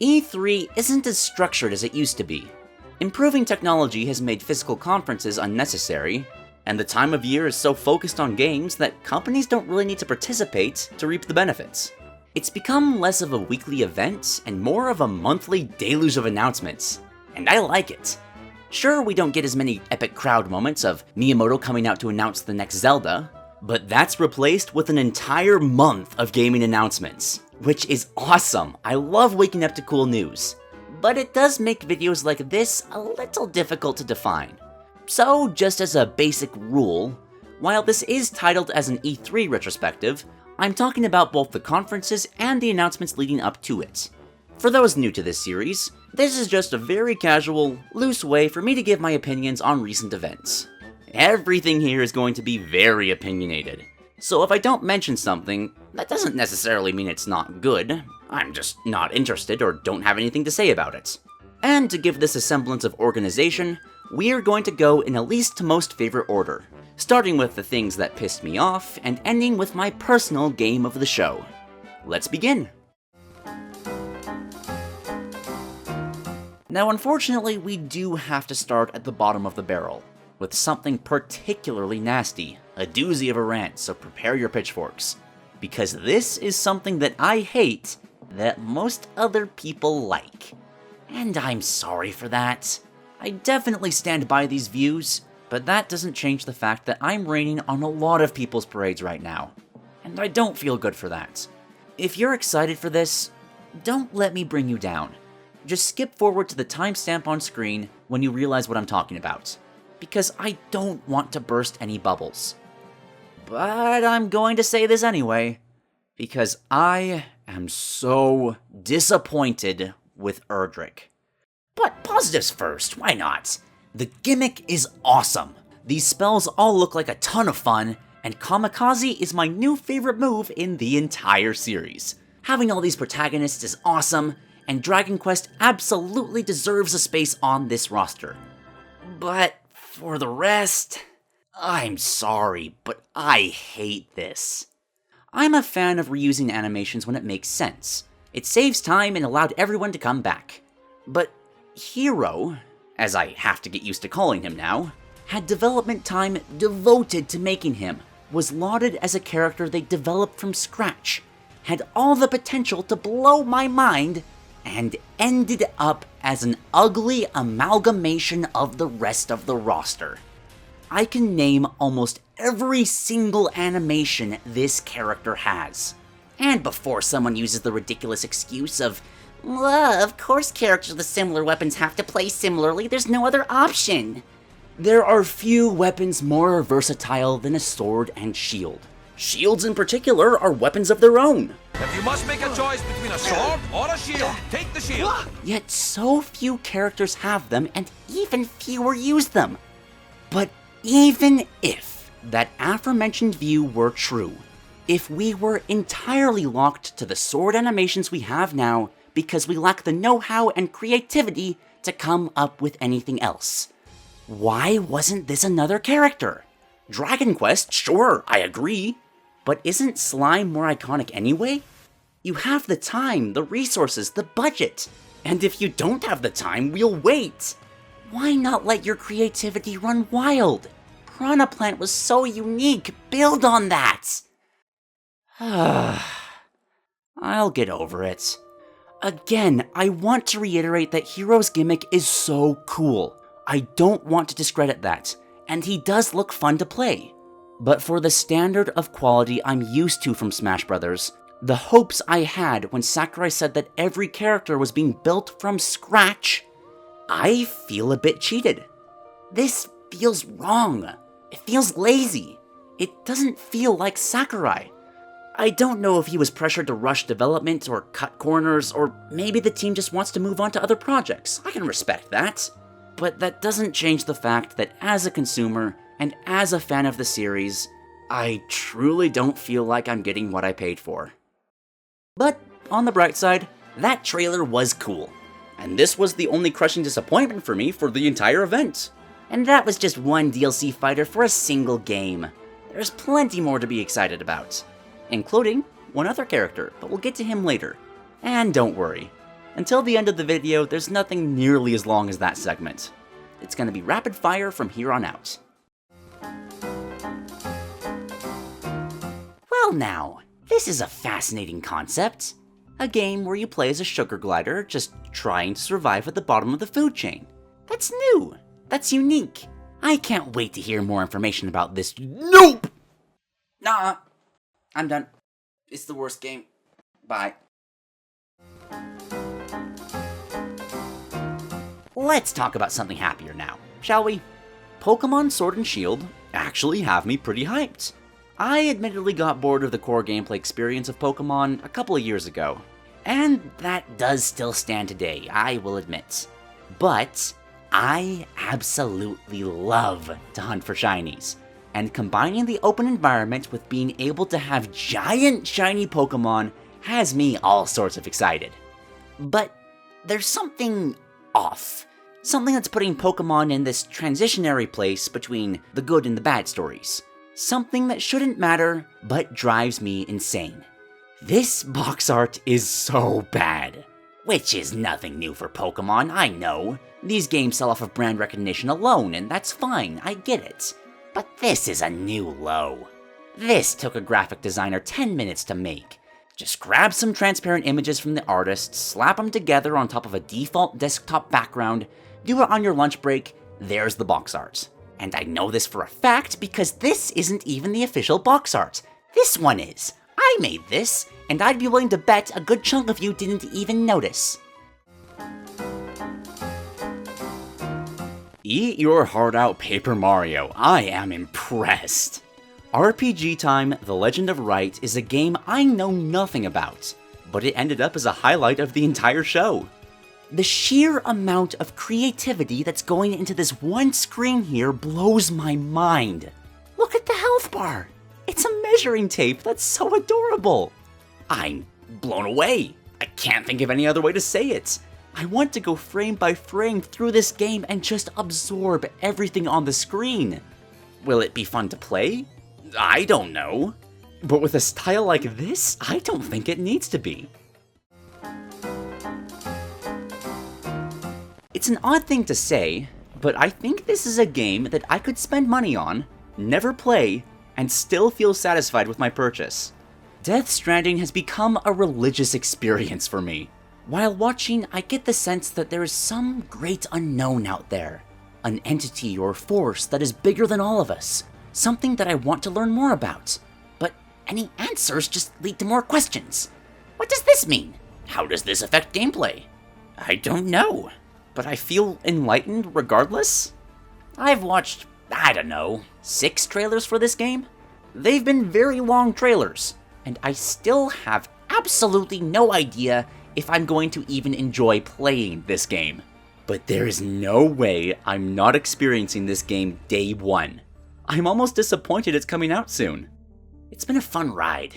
E3 isn't as structured as it used to be. Improving technology has made physical conferences unnecessary, and the time of year is so focused on games that companies don't really need to participate to reap the benefits. It's become less of a weekly event and more of a monthly deluge of announcements, and I like it. Sure, we don't get as many epic crowd moments of Miyamoto coming out to announce the next Zelda, but that's replaced with an entire month of gaming announcements, which is awesome. I love waking up to cool news. But it does make videos like this a little difficult to define. So, just as a basic rule, while this is titled as an E3 retrospective, I'm talking about both the conferences and the announcements leading up to it. For those new to this series, this is just a very casual, loose way for me to give my opinions on recent events. Everything here is going to be very opinionated, so if I don't mention something, that doesn't necessarily mean it's not good. I'm just not interested or don't have anything to say about it. And to give this a semblance of organization, we're going to go in a least to most favorite order, starting with the things that pissed me off and ending with my personal game of the show. Let's begin! Now unfortunately, we do have to start at the bottom of the barrel, with something particularly nasty, a doozy of a rant, so prepare your pitchforks. Because this is something that I hate that most other people like. And I'm sorry for that. I definitely stand by these views, but that doesn't change the fact that I'm raining on a lot of people's parades right now. And I don't feel good for that. If you're excited for this, don't let me bring you down. Just skip forward to the timestamp on screen when you realize what I'm talking about, because I don't want to burst any bubbles. But I'm going to say this anyway, because I am so disappointed with Erdrick. But positives first, why not? The gimmick is awesome. These spells all look like a ton of fun, and Kamikaze is my new favorite move in the entire series. Having all these protagonists is awesome, and Dragon Quest absolutely deserves a space on this roster. But for the rest, I'm sorry, but I hate this. I'm a fan of reusing animations when it makes sense. It saves time and allowed everyone to come back. But Hero, as I have to get used to calling him now, had development time devoted to making him, was lauded as a character they developed from scratch, had all the potential to blow my mind, and ended up as an ugly amalgamation of the rest of the roster. I can name almost every single animation this character has. And before someone uses the ridiculous excuse of, well, of course characters with similar weapons have to play similarly, there's no other option. There are few weapons more versatile than a sword and shield. Shields in particular are weapons of their own. If you must make a choice between a sword or a shield, take the shield. Yet so few characters have them, and even fewer use them. But even if that aforementioned view were true, if we were entirely locked to the sword animations we have now because we lack the know-how and creativity to come up with anything else, why wasn't this another character? Dragon Quest, sure, I agree, but isn't Slime more iconic anyway? You have the time, the resources, the budget, and if you don't have the time, we'll wait. Why not let your creativity run wild? Piranha Plant was so unique, build on that! I'll get over it. Again, I want to reiterate that Hero's gimmick is so cool. I don't want to discredit that, and he does look fun to play. But for the standard of quality I'm used to from Smash Bros., the hopes I had when Sakurai said that every character was being built from scratch, I feel a bit cheated. This feels wrong. It feels lazy. It doesn't feel like Sakurai. I don't know if he was pressured to rush development or cut corners, or maybe the team just wants to move on to other projects. I can respect that. But that doesn't change the fact that as a consumer, and as a fan of the series, I truly don't feel like I'm getting what I paid for. But, on the bright side, that trailer was cool. And this was the only crushing disappointment for me for the entire event. And that was just one DLC fighter for a single game. There's plenty more to be excited about. Including one other character, but we'll get to him later. And don't worry, Until the end of the video, there's nothing nearly as long as that segment. It's gonna be rapid fire from here on out. Well now, this is a fascinating concept. A game where you play as a sugar glider, just trying to survive at the bottom of the food chain. That's new. That's unique. I can't wait to hear more information about this. Nope! Nah, I'm done. It's the worst game. Bye. Let's talk about something happier now, shall we? Pokemon Sword and Shield actually have me pretty hyped. I admittedly got bored of the core gameplay experience of Pokemon a couple of years ago, and that does still stand today, I will admit. But I absolutely love to hunt for shinies, and combining the open environment with being able to have giant shiny Pokemon has me all sorts of excited. But there's something off. Something that's putting Pokemon in this transitionary place between the good and the bad stories. Something that shouldn't matter, but drives me insane. This box art is so bad. Which is nothing new for Pokemon, I know. These games sell off of brand recognition alone, and that's fine, I get it. But this is a new low. This took a graphic designer 10 minutes to make. Just grab some transparent images from the artist, slap them together on top of a default desktop background, do it on your lunch break, there's the box art. And I know this for a fact because this isn't even the official box art. This one is. I made this, and I'd be willing to bet a good chunk of you didn't even notice. Eat your heart out, Paper Mario. I am impressed. RPG Time: The Legend of Wright is a game I know nothing about, but it ended up as a highlight of the entire show. The sheer amount of creativity that's going into this one screen here blows my mind. Look at the health bar. It's a measuring tape that's so adorable. I'm blown away. I can't think of any other way to say it. I want to go frame by frame through this game and just absorb everything on the screen. Will it be fun to play? I don't know. But with a style like this, I don't think it needs to be. It's an odd thing to say, but I think this is a game that I could spend money on, never play, and still feel satisfied with my purchase. Death Stranding has become a religious experience for me. While watching, I get the sense that there is some great unknown out there, an entity or force that is bigger than all of us, something that I want to learn more about. But any answers just lead to more questions. What does this mean? How does this affect gameplay? I don't know, but I feel enlightened regardless. I've watched, I don't know, 6 trailers for this game? They've been very long trailers, and I still have absolutely no idea if I'm going to even enjoy playing this game. But there is no way I'm not experiencing this game day one. I'm almost disappointed it's coming out soon. It's been a fun ride.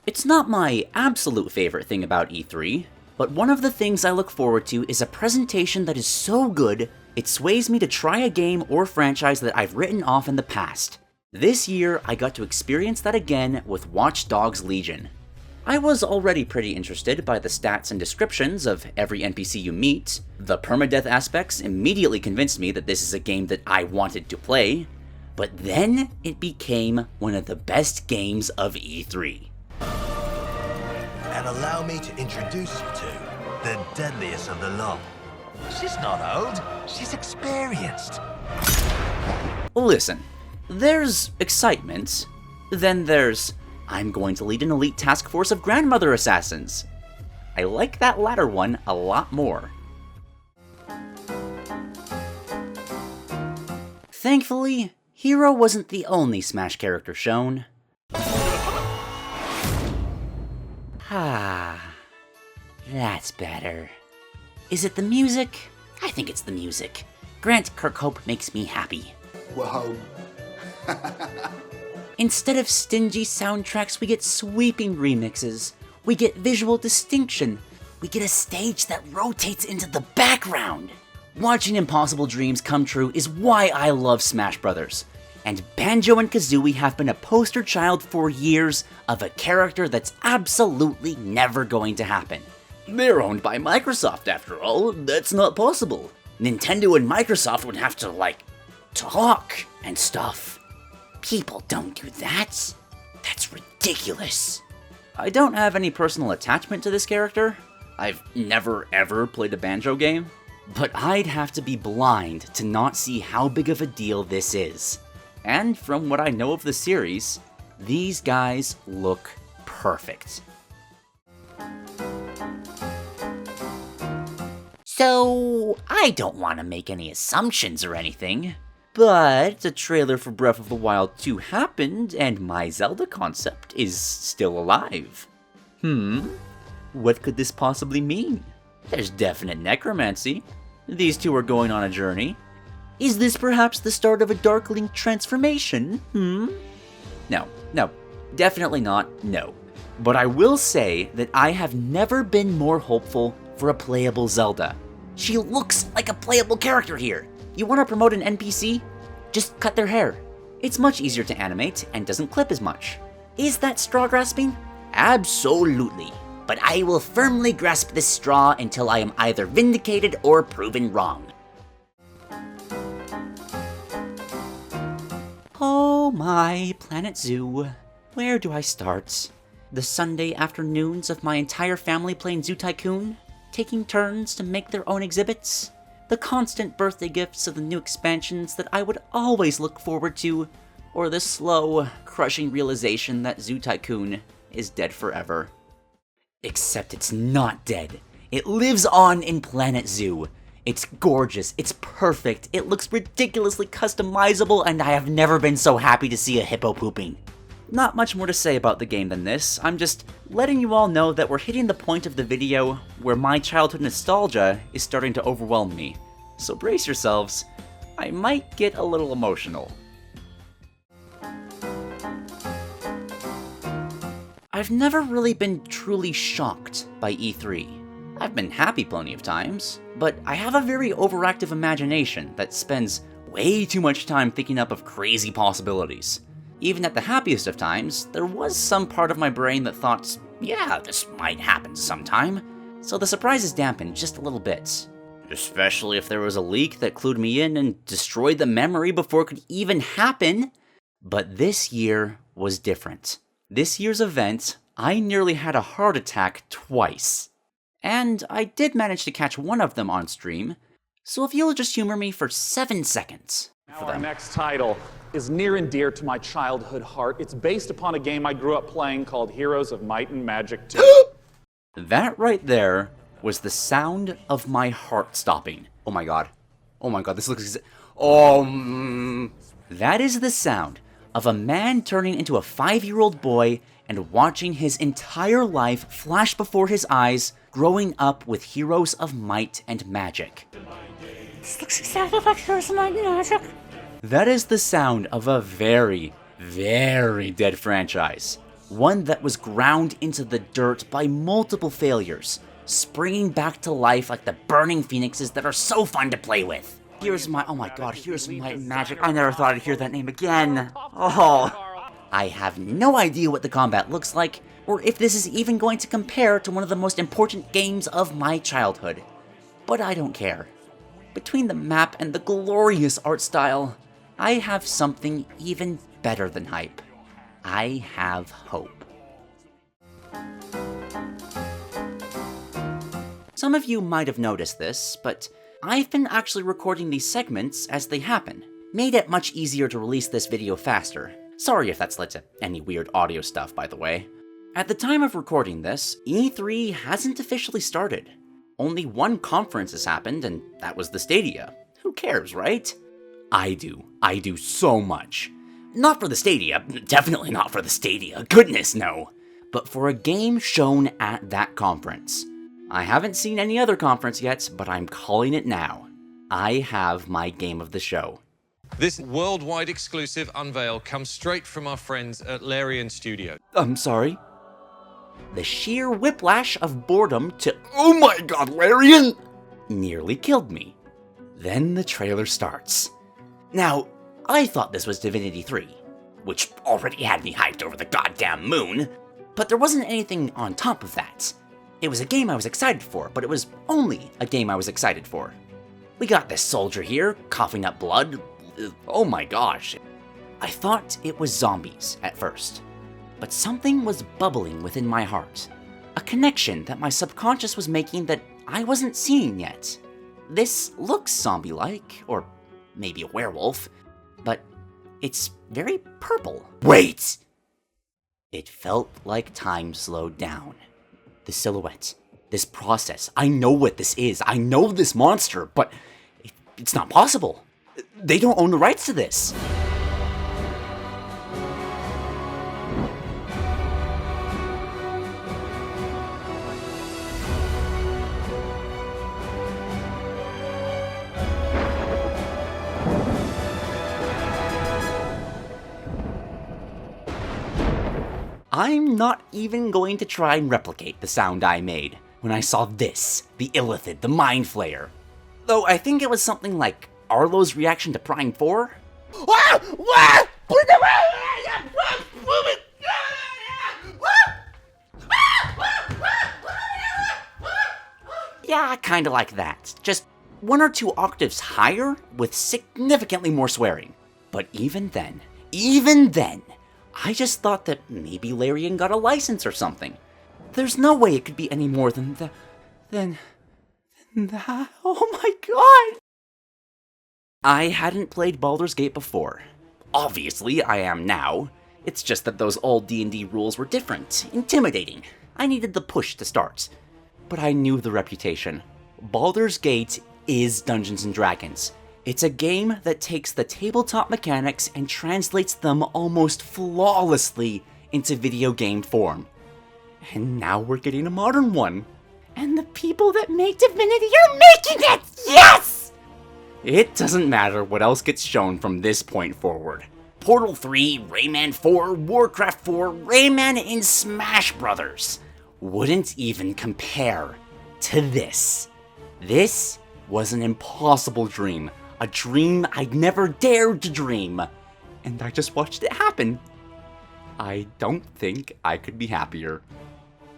It's not my absolute favorite thing about E3, but one of the things I look forward to is a presentation that is so good, it sways me to try a game or franchise that I've written off in the past. This year, I got to experience that again with Watch Dogs Legion. I was already pretty interested by the stats and descriptions of every NPC you meet. The permadeath aspects immediately convinced me that this is a game that I wanted to play, but then it became one of the best games of E3. And allow me to introduce you to the deadliest of the lot. She's not old, she's experienced. Listen, there's excitement, then there's, I'm going to lead an elite task force of grandmother assassins. I like that latter one a lot more. Thankfully, Hero wasn't the only Smash character shown. Ah, that's better. Is it the music? I think it's the music. Grant Kirkhope makes me happy. Whoa. Instead of stingy soundtracks, we get sweeping remixes. We get visual distinction. We get a stage that rotates into the background. Watching impossible dreams come true is why I love Smash Brothers. And Banjo and Kazooie have been a poster child for years of a character that's absolutely never going to happen. They're owned by Microsoft after all, that's not possible. Nintendo and Microsoft would have to, like, talk and stuff. People don't do that. That's ridiculous. I don't have any personal attachment to this character. I've never ever played a Banjo game. But I'd have to be blind to not see how big of a deal this is. And from what I know of the series, these guys look perfect. So, I don't want to make any assumptions or anything, but a trailer for Breath of the Wild 2 happened and my Zelda concept is still alive. What could this possibly mean? There's definite necromancy. These two are going on a journey. Is this perhaps the start of a Darkling transformation? No, definitely not, no. But I will say that I have never been more hopeful for a playable Zelda. She looks like a playable character here. You want to promote an NPC? Just cut their hair. It's much easier to animate and doesn't clip as much. Is that straw grasping? Absolutely. But I will firmly grasp this straw until I am either vindicated or proven wrong. Oh my Planet Zoo. Where do I start? The Sunday afternoons of my entire family playing Zoo Tycoon? Taking turns to make their own exhibits? The constant birthday gifts of the new expansions that I would always look forward to? Or the slow, crushing realization that Zoo Tycoon is dead forever? Except it's not dead. It lives on in Planet Zoo. It's gorgeous, it's perfect, it looks ridiculously customizable, and I have never been so happy to see a hippo pooping. Not much more to say about the game than this. I'm just letting you all know that we're hitting the point of the video where my childhood nostalgia is starting to overwhelm me. So brace yourselves, I might get a little emotional. I've never really been truly shocked by E3. I've been happy plenty of times, but I have a very overactive imagination that spends way too much time thinking up of crazy possibilities. Even at the happiest of times, there was some part of my brain that thought, yeah, this might happen sometime, so the surprise is dampened just a little bit. Especially if there was a leak that clued me in and destroyed the memory before it could even happen. But this year was different. This year's event, I nearly had a heart attack twice. And I did manage to catch one of them on stream, so if you'll just humor me for 7 seconds. Now our next title is near and dear to my childhood heart. It's based upon a game I grew up playing called Heroes of Might and Magic 2. That right there was the sound of my heart stopping. Oh my god, this looks... That is the sound of a man turning into a 5-year-old boy and watching his entire life flash before his eyes, growing up with Heroes of Might and Magic. This looks exactly like Heroes of Might and Magic. That is the sound of a very, very dead franchise. One that was ground into the dirt by multiple failures, springing back to life like the burning phoenixes that are so fun to play with. Heroes of Might, oh my god, Heroes of Might and Magic, I never thought I'd hear that name again. I have no idea what the combat looks like, or if this is even going to compare to one of the most important games of my childhood. But I don't care. Between the map and the glorious art style, I have something even better than hype. I have hope. Some of you might have noticed this, but I've been actually recording these segments as they happen. Made it much easier to release this video faster. Sorry if that's led to any weird audio stuff, by the way. At the time of recording this, E3 hasn't officially started. Only one conference has happened, and that was the Stadia. Who cares, right? I do so much. Not for the Stadia, definitely not for the Stadia, goodness no. But for a game shown at that conference. I haven't seen any other conference yet, but I'm calling it now. I have my game of the show. This worldwide exclusive unveil comes straight from our friends at Larian Studio. I'm sorry? The sheer whiplash of boredom to, oh my god, Larian! Nearly killed me. Then the trailer starts. Now, I thought this was Divinity 3, which already had me hyped over the goddamn moon, but there wasn't anything on top of that. It was a game I was excited for, but it was only a game I was excited for. We got this soldier here, coughing up blood. Oh my gosh. I thought it was zombies at first, but something was bubbling within my heart. A connection that my subconscious was making that I wasn't seeing yet. This looks zombie-like, or maybe a werewolf, but it's very purple. Wait! It felt like time slowed down. The silhouette, this process, I know what this is. I know this monster, but it's not possible. They don't own the rights to this. I'm not even going to try and replicate the sound I made when I saw this, the Illithid, the Mind Flayer. Though I think it was something like Arlo's reaction to Prime 4. Yeah, kinda like that. Just 1 or 2 octaves higher with significantly more swearing. But even then, I just thought that maybe Larian got a license or something. There's no way it could be any more than that. Oh my god! I hadn't played Baldur's Gate before. Obviously, I am now. It's just that those old D&D rules were different, intimidating. I needed the push to start. But I knew the reputation. Baldur's Gate is Dungeons & Dragons. It's a game that takes the tabletop mechanics and translates them almost flawlessly into video game form. And now we're getting a modern one. And the people that make Divinity are making it! Yes! It doesn't matter what else gets shown from this point forward. Portal 3, Rayman 4, Warcraft 4, Rayman in Smash Brothers wouldn't even compare to this. This was an impossible dream. A dream I'd never dared to dream. And I just watched it happen. I don't think I could be happier.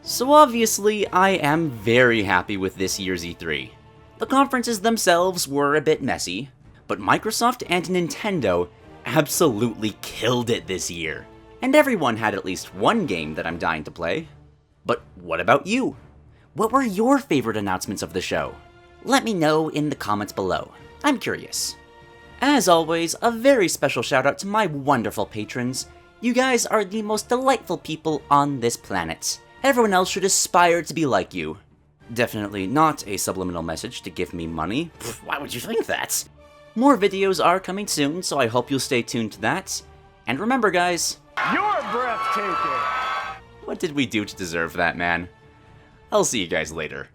So obviously, I am very happy with this year's E3. The conferences themselves were a bit messy, but Microsoft and Nintendo absolutely killed it this year. And everyone had at least one game that I'm dying to play. But what about you? What were your favorite announcements of the show? Let me know in the comments below. I'm curious. As always, a very special shout out to my wonderful patrons. You guys are the most delightful people on this planet. Everyone else should aspire to be like you. Definitely not a subliminal message to give me money. Why would you think that? More videos are coming soon, so I hope you'll stay tuned to that. And remember guys, you're breathtaking! What did we do to deserve that, man? I'll see you guys later.